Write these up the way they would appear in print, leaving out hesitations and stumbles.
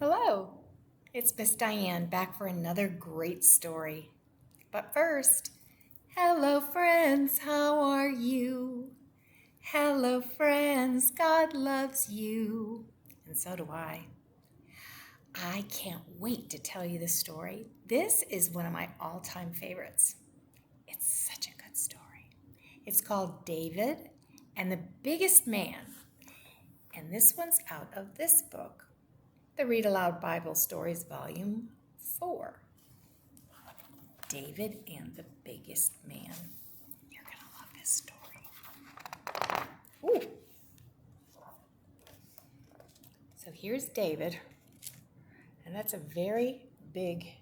Hello, it's Miss Diane back for another great story. But first, hello friends, how are you? Hello friends, God loves you. And so do I. I can't wait to tell you this story. This is one of my all-time favorites. It's such a good story. It's called David and the Biggest Man. And this one's out of this book, the Read Aloud Bible Stories, Volume 4. David and the Biggest Man. You're going to love this story. Ooh. So here's David, and that's a very big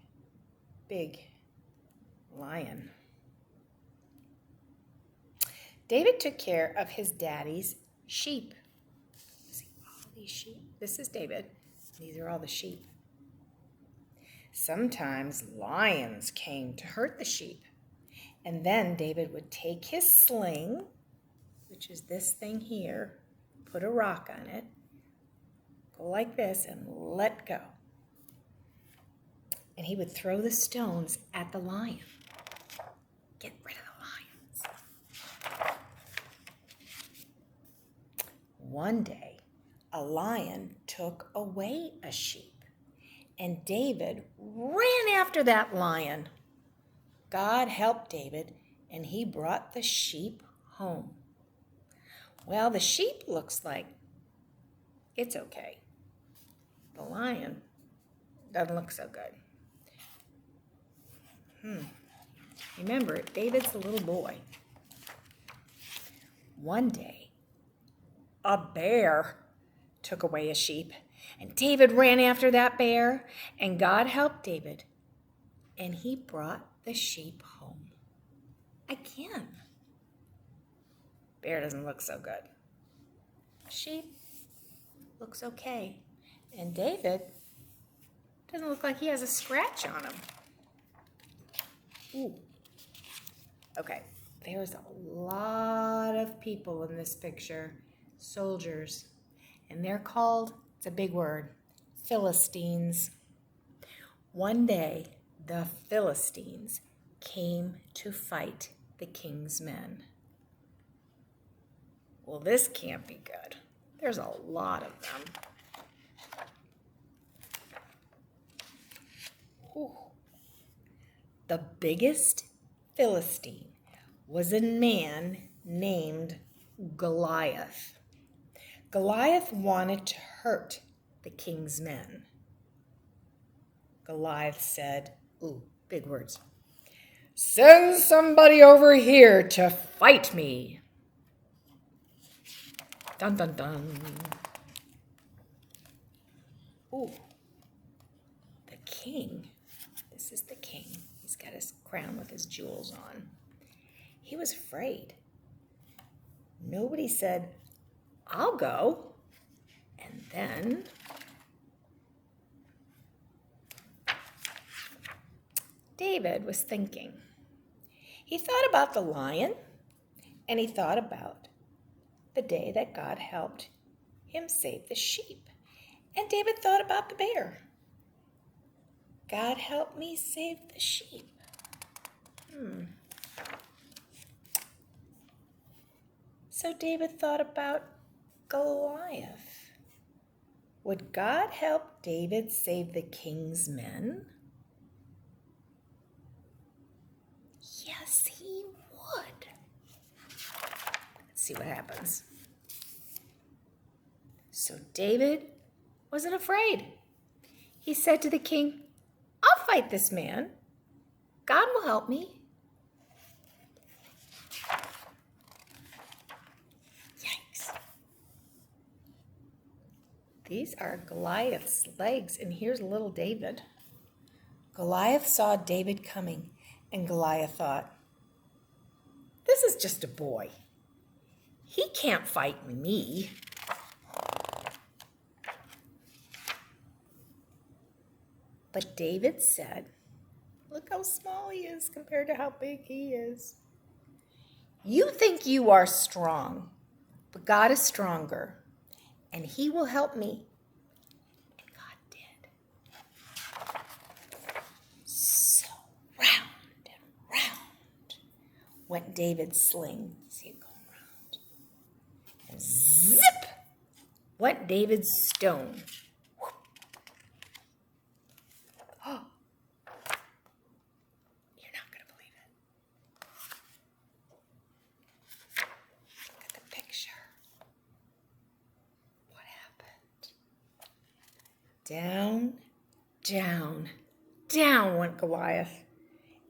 lion. David took care of his daddy's sheep. See all these sheep? This is David. These are all the sheep. Sometimes lions came to hurt the sheep, and then David would take his sling, which is this thing here, put a rock on it, go like this, and let go. And he would throw the stones at the lion. Get rid of the lions. One day, a lion took away a sheep, and David ran after that lion. God helped David, and he brought the sheep home. Well, the sheep looks like it's okay. The lion doesn't look so good. Remember, David's a little boy. One day, a bear took away a sheep, and David ran after that bear, and God helped David, and he brought the sheep home. Again. Bear doesn't look so good. Sheep looks okay, and David doesn't look like he has a scratch on him. Ooh. Okay, there's a lot of people in this picture, soldiers, and they're called, it's a big word, Philistines. One day, the Philistines came to fight the king's men. Well, this can't be good. There's a lot of them. Ooh. The biggest Philistine was a man named Goliath. Goliath wanted to hurt the king's men. Goliath said, ooh, big words, "Send somebody over here to fight me." Dun, dun, dun. Ooh, the king. This is the king. He's got his crown with his jewels on. He was afraid. Nobody said, "I'll go." And then David was thinking. He thought about the lion, and he thought about the day that God helped him save the sheep. And David thought about the bear. God help me save the sheep. So David thought about Goliath. Would God help David save the king's men? Yes, he would. Let's see what happens. So David wasn't afraid. He said to the king, "I'll fight this man. God will help me." Yikes. These are Goliath's legs, and here's little David. Goliath saw David coming, and Goliath thought, "This is just a boy. He can't fight me." But David said, look how small he is compared to how big he is. "You think you are strong, but God is stronger, and he will help me." And God did. went David's sling. See it going around. And zip went David's stone. Oh, you're not going to believe it. Look at the picture. What happened? Down, down, down went Goliath.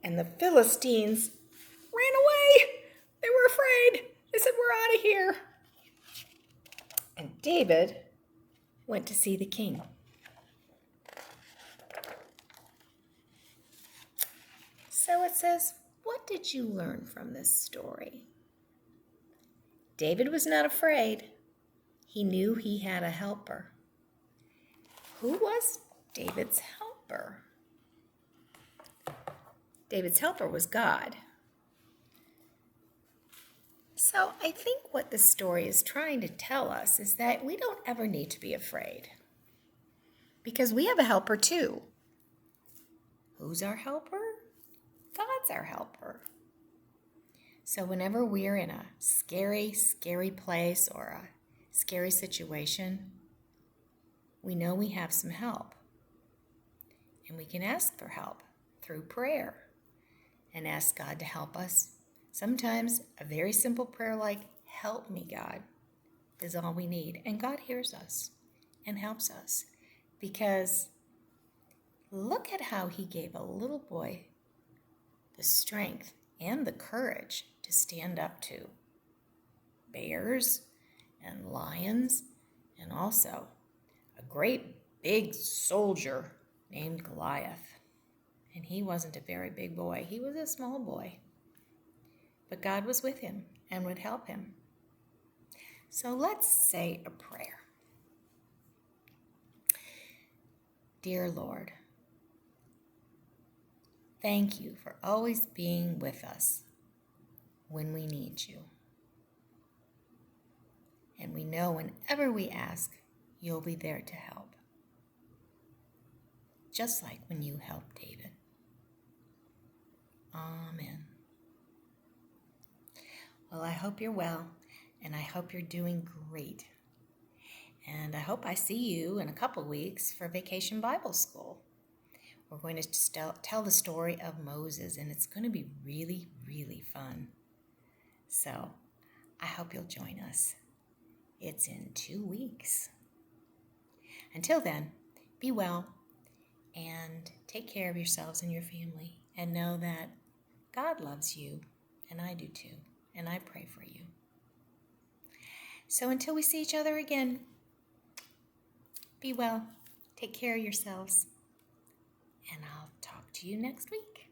And the Philistines ran away. They were afraid. They said, "We're out of here." And David went to see the king. So it says, what did you learn from this story? David was not afraid. He knew he had a helper. Who was David's helper? David's helper was God. So I think what this story is trying to tell us is that we don't ever need to be afraid, because we have a helper too. Who's our helper? God's our helper. So whenever we're in a scary, scary place or a scary situation, we know we have some help. And we can ask for help through prayer and ask God to help us. Sometimes a very simple prayer like, "Help me, God," is all we need. And God hears us and helps us, because look at how he gave a little boy the strength and the courage to stand up to bears and lions, and also a great big soldier named Goliath. And he wasn't a very big boy. He was a small boy. But God was with him and would help him. So let's say a prayer. Dear Lord, thank you for always being with us when we need you. And we know whenever we ask, you'll be there to help. Just like when you helped David. Amen. Well, I hope you're well, and I hope you're doing great. And I hope I see you in a couple weeks for Vacation Bible School. We're going to tell the story of Moses, and it's going to be really, really fun. So I hope you'll join us. It's in 2 weeks. Until then, be well and take care of yourselves and your family, and know that God loves you, and I do too, and I pray for you. So until we see each other again, be well, take care of yourselves, and I'll talk to you next week.